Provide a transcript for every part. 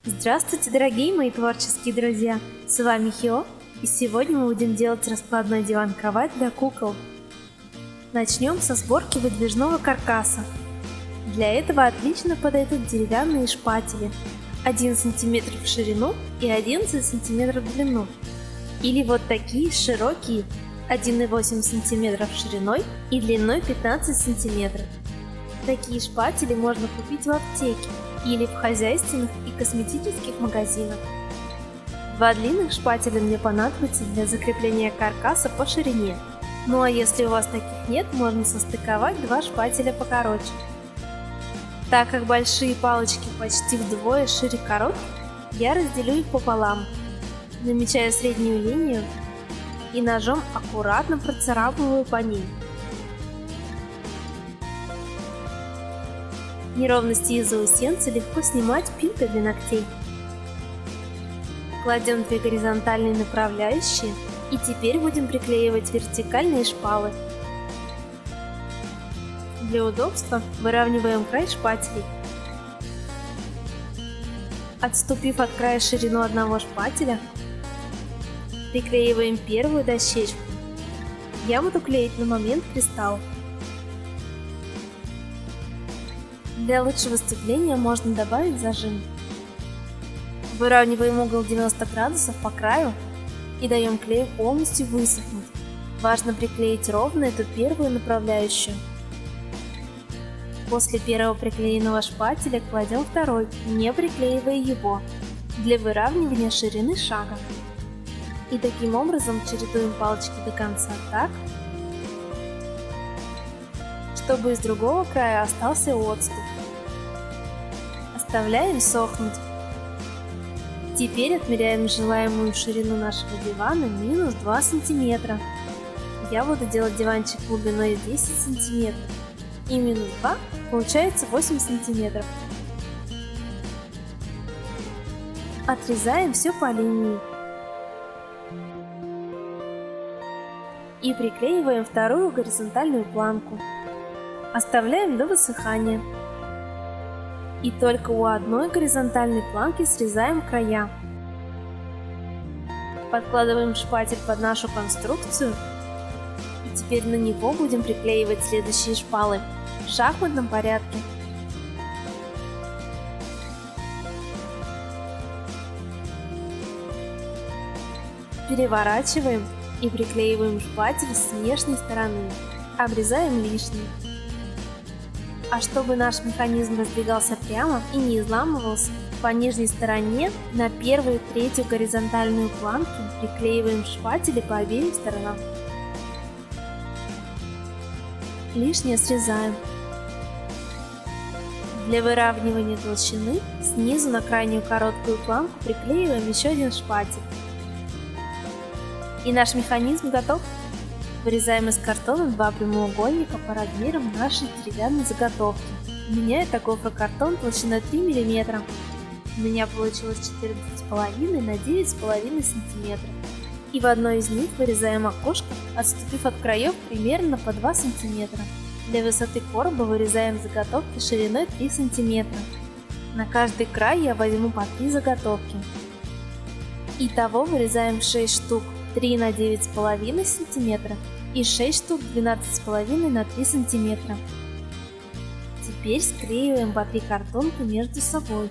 Здравствуйте, дорогие мои творческие друзья! С вами Хио, и сегодня мы будем делать раскладной диван-кровать для кукол. Начнем со сборки выдвижного каркаса. Для этого отлично подойдут деревянные шпатели 1 см в ширину и 11 см в длину. Или вот такие широкие 1,8 см шириной и длиной 15 см. Такие шпатели можно купить в аптеке или в хозяйственных и косметических магазинах. 2 длинных шпателя мне понадобится для закрепления каркаса по ширине. Ну а если у вас таких нет, можно состыковать 2 шпателя покороче. Так как большие палочки почти вдвое шире коротких, я разделю их пополам, намечаю среднюю линию и ножом аккуратно процарапываю по ней. Неровности из заусенца легко снимать пилкой для ногтей. Кладем 2 горизонтальные направляющие и теперь будем приклеивать вертикальные шпалы. Для удобства выравниваем край шпателей. Отступив от края ширину одного шпателя, приклеиваем первую дощечку. Я буду клеить на момент кристалл. Для лучшего сцепления можно добавить зажим. Выравниваем угол 90 градусов по краю и даем клею полностью высохнуть. Важно приклеить ровно эту первую направляющую. После первого приклеенного шпателя кладем второй, не приклеивая его, для выравнивания ширины шага. И таким образом чередуем палочки до конца так, чтобы из другого края остался отступ. Оставляем сохнуть. Теперь отмеряем желаемую ширину нашего дивана минус 2 см. Я буду делать диванчик глубиной 10 см. И минус 2 получается 8 см. Отрезаем все по линии. И приклеиваем вторую горизонтальную планку. Оставляем до высыхания. И только у одной горизонтальной планки срезаем края. Подкладываем шпатель под нашу конструкцию. И теперь на него будем приклеивать следующие шпалы в шахматном порядке. Переворачиваем и приклеиваем шпатель с внешней стороны. Обрезаем лишнее. А чтобы наш механизм раздвигался прямо и не изламывался, по нижней стороне на первую и третью горизонтальную планки приклеиваем шпатели по обеим сторонам. Лишнее срезаем. Для выравнивания толщины снизу на крайнюю короткую планку приклеиваем еще один шпатель. И наш механизм готов. Вырезаем из картона 2 прямоугольника по размерам нашей деревянной заготовки. У меня это гофрокартон толщиной 3 мм. У меня получилось 14,5 на 9,5 см. И в одной из них вырезаем окошко, отступив от краев примерно по 2 см. Для высоты короба вырезаем заготовки шириной 3 см. На каждый край я возьму по 3 заготовки. Итого вырезаем 6 штук 3 на 9,5 см и 6 штук 12,5 на 3 см. Теперь склеиваем по 3 картонки между собой.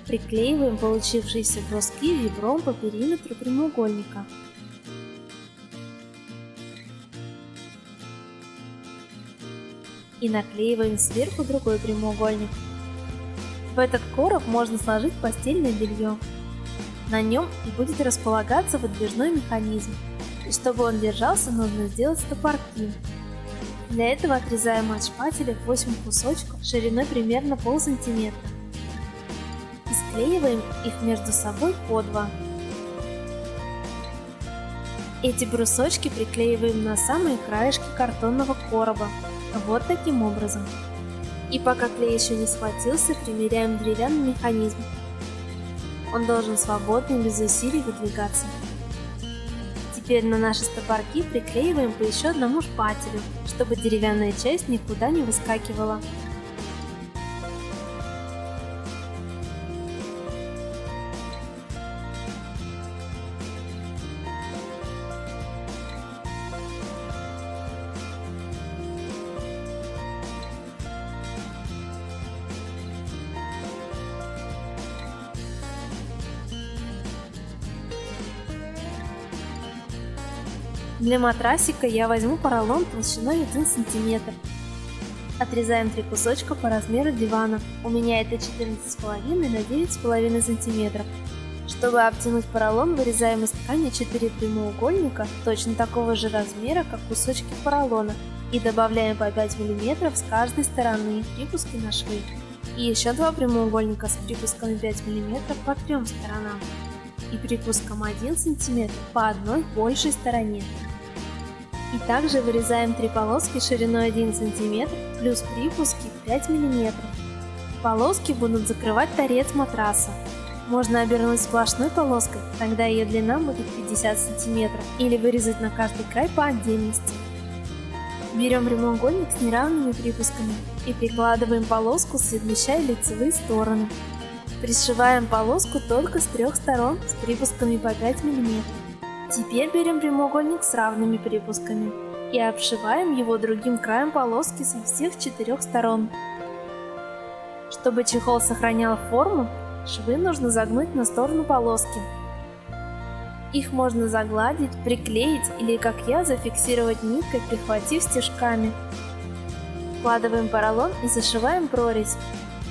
Приклеиваем получившиеся броски ребром по периметру прямоугольника. И наклеиваем сверху другой прямоугольник. В этот короб можно сложить постельное белье. На нем и будет располагаться выдвижной механизм. И чтобы он держался, нужно сделать стопорки. Для этого отрезаем от шпателя 8 кусочков шириной примерно полсантиметра. И склеиваем их между собой по 2. Эти брусочки приклеиваем на самые краешки картонного короба. Вот таким образом. И пока клей еще не схватился, примеряем деревянный механизм. Он должен свободно и без усилий выдвигаться. Теперь на наши стопорки приклеиваем по еще одному шпателю, чтобы деревянная часть никуда не выскакивала. Для матрасика я возьму поролон толщиной 1 см. Отрезаем 3 кусочка по размеру дивана. У меня это 14,5 на 9,5 см. Чтобы обтянуть поролон, вырезаем из ткани 4 прямоугольника точно такого же размера, как кусочки поролона, и добавляем по 5 мм с каждой стороны, припуски на швы. И еще 2 прямоугольника с припусками 5 мм по 3 сторонам и припуском 1 см по одной большей стороне. И также вырезаем 3 полоски шириной 1 см плюс припуски 5 мм. Полоски будут закрывать торец матраса. Можно обернуть сплошной полоской, тогда ее длина будет 50 см, или вырезать на каждый край по отдельности. Берем прямоугольник с неравными припусками и прикладываем полоску, совмещая лицевые стороны. Пришиваем полоску только с 3 сторон с припусками по 5 мм. Теперь берем прямоугольник с равными припусками и обшиваем его другим краем полоски со всех 4 сторон. Чтобы чехол сохранял форму, швы нужно загнуть на сторону полоски. Их можно загладить, приклеить или, как я, зафиксировать ниткой, прихватив стежками. Вкладываем поролон и зашиваем прорезь.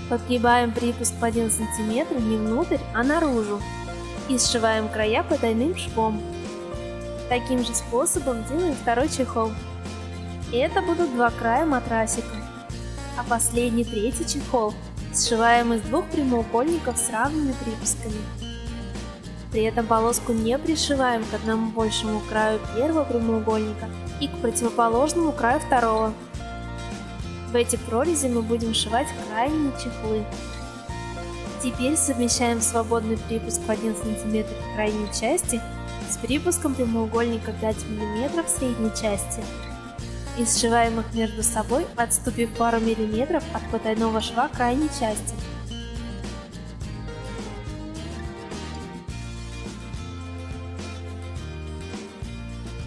Подгибаем припуск по 1 см не внутрь, а наружу. И сшиваем края потайным швом. Таким же способом делаем второй чехол. И это будут 2 края матрасика. А последний, третий чехол сшиваем из 2 прямоугольников с равными припусками. При этом полоску не пришиваем к одному большему краю первого прямоугольника и к противоположному краю второго. В эти прорези мы будем сшивать крайние чехлы. Теперь совмещаем свободный припуск в 1 см в крайней части с припуском прямоугольника 5 мм в средней части и сшиваем их между собой, отступив пару миллиметров от потайного шва крайней части.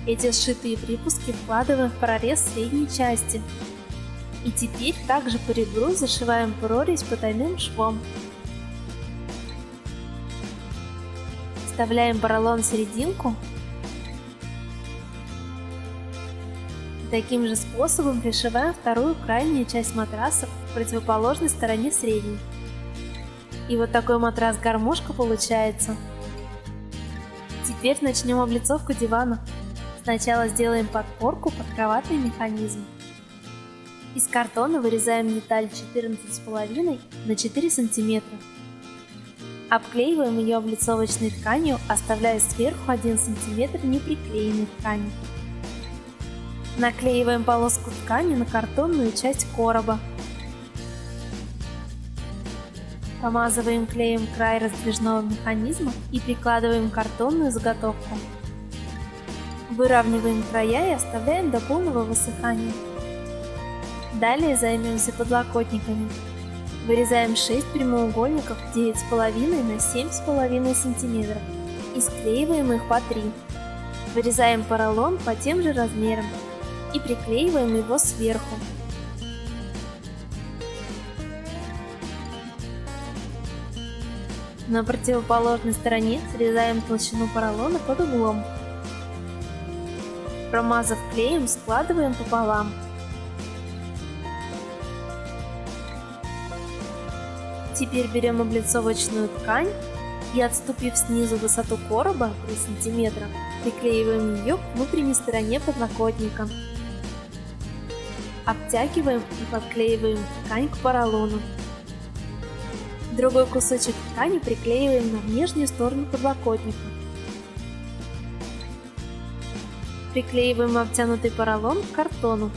Эти сшитые припуски вкладываем в прорез средней части. И теперь также по ребру зашиваем прорезь потайным швом. Вставляем поролон в серединку. Таким же способом пришиваем вторую крайнюю часть матраса к противоположной стороне средней. И вот такой матрас-гармошка получается. Теперь начнем облицовку дивана. Сначала сделаем подпорку под кроватный механизм. Из картона вырезаем деталь 14,5 на 4 см. Обклеиваем ее облицовочной тканью, оставляя сверху 1 см неприклеенной ткани. Наклеиваем полоску ткани на картонную часть короба. Помазываем клеем край раздвижного механизма и прикладываем картонную заготовку. Выравниваем края и оставляем до полного высыхания. Далее займемся подлокотниками. Вырезаем 6 прямоугольников 9,5 на 7,5 см и склеиваем их по 3. Вырезаем поролон по тем же размерам и приклеиваем его сверху. На противоположной стороне срезаем толщину поролона под углом. Промазав клеем, складываем пополам. Теперь берем облицовочную ткань и, отступив снизу высоту короба 3 см, приклеиваем ее к внутренней стороне подлокотника. Обтягиваем и подклеиваем ткань к поролону. Другой кусочек ткани приклеиваем на внешнюю сторону подлокотника. Приклеиваем обтянутый поролон к картону.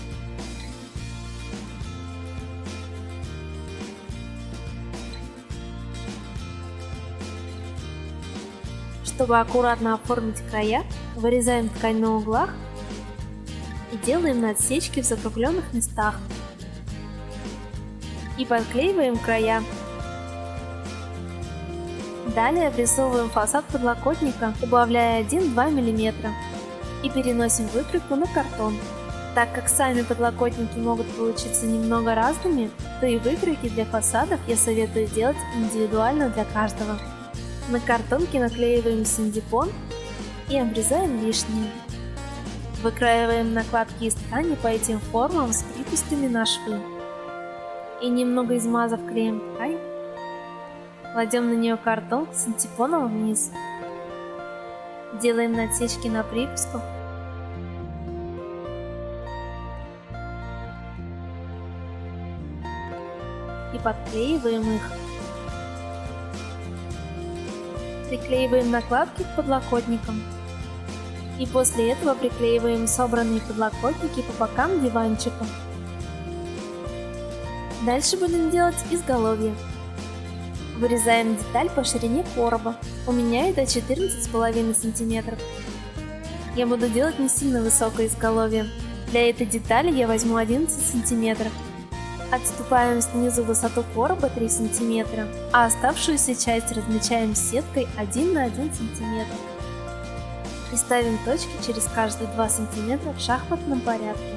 Чтобы аккуратно оформить края, вырезаем ткань на углах и делаем отсечки в закругленных местах. И подклеиваем края. Далее обрисовываем фасад подлокотника, убавляя 1-2 мм, и переносим выкройку на картон. Так как сами подлокотники могут получиться немного разными, то и выкройки для фасадов я советую делать индивидуально для каждого. На картонке наклеиваем синдипон и обрезаем лишнее. Выкраиваем накладки из ткани по этим формам с припусками на швы. И немного измазав клеем ткань, кладем на нее картон с синтепоном вниз. Делаем насечки на припуску. И подклеиваем их. Приклеиваем накладки к подлокотникам. И после этого приклеиваем собранные подлокотники по бокам диванчика. Дальше будем делать изголовье. Вырезаем деталь по ширине короба. У меня это 14,5 см. Я буду делать не сильно высокое изголовье. Для этой детали я возьму 11 см. Отступаем снизу высоту короба 3 см, а оставшуюся часть размечаем сеткой 1 на 1 см. И ставим точки через каждые 2 см в шахматном порядке.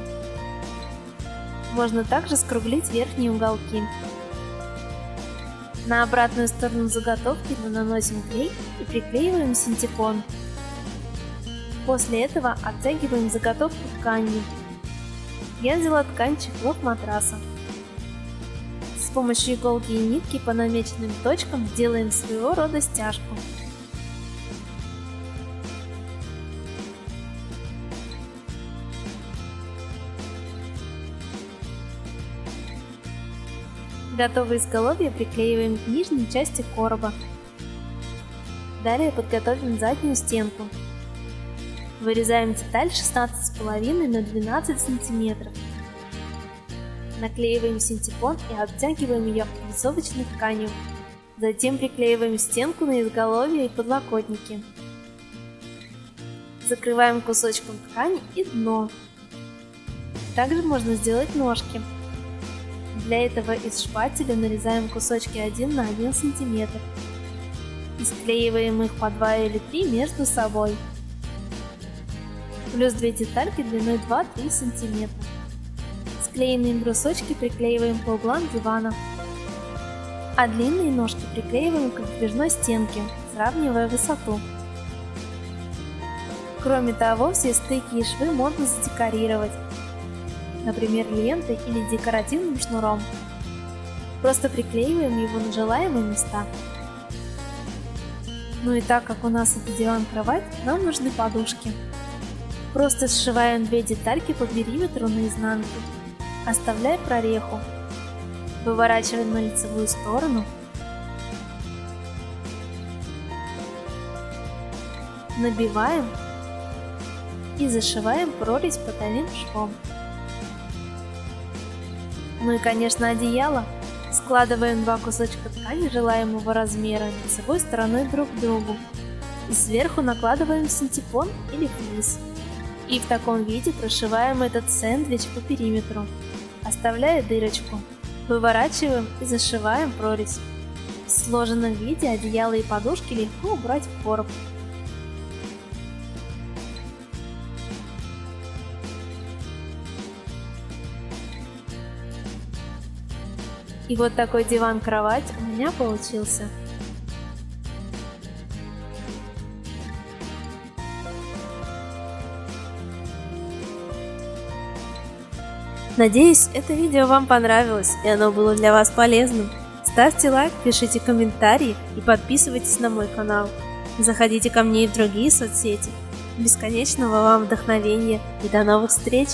Можно также скруглить верхние уголки. На обратную сторону заготовки мы наносим клей и приклеиваем синтепон. После этого оттягиваем заготовку тканью. Я взяла ткань чехлов матраса. С помощью иголки и нитки по намеченным точкам делаем своего рода стяжку. Готовое изголовье приклеиваем к нижней части короба. Далее подготовим заднюю стенку. Вырезаем деталь 16,5 на 12 см. Наклеиваем синтепон и обтягиваем ее отрисовочной тканью. Затем приклеиваем стенку на изголовье и подлокотники. Закрываем кусочком ткани и дно. Также можно сделать ножки. Для этого из шпателя нарезаем кусочки 1 на 1 см и склеиваем их по 2 или 3 между собой. Плюс 2 детальки длиной 2-3 см. Склеенные брусочки приклеиваем по углам дивана, а длинные ножки приклеиваем к выдвижной стенке, сравнивая высоту. Кроме того, все стыки и швы можно задекорировать, например, лентой или декоративным шнуром. Просто приклеиваем его на желаемые места. Ну и так как у нас это диван-кровать, нам нужны подушки. Просто сшиваем 2 детальки по периметру наизнанку, оставляя прореху. Выворачиваем на лицевую сторону. Набиваем и зашиваем прорезь потайным швом. Ну и, конечно, одеяло. Складываем 2 кусочка ткани желаемого размера лицевой стороной друг к другу. И сверху накладываем синтепон или флис. И в таком виде прошиваем этот сэндвич по периметру, оставляя дырочку. Выворачиваем и зашиваем прорезь. В сложенном виде одеяло и подушки легко убрать в короб. И вот такой диван-кровать у меня получился. Надеюсь, это видео вам понравилось и оно было для вас полезным. Ставьте лайк, пишите комментарии и подписывайтесь на мой канал. Заходите ко мне и в другие соцсети. Бесконечного вам вдохновения и до новых встреч!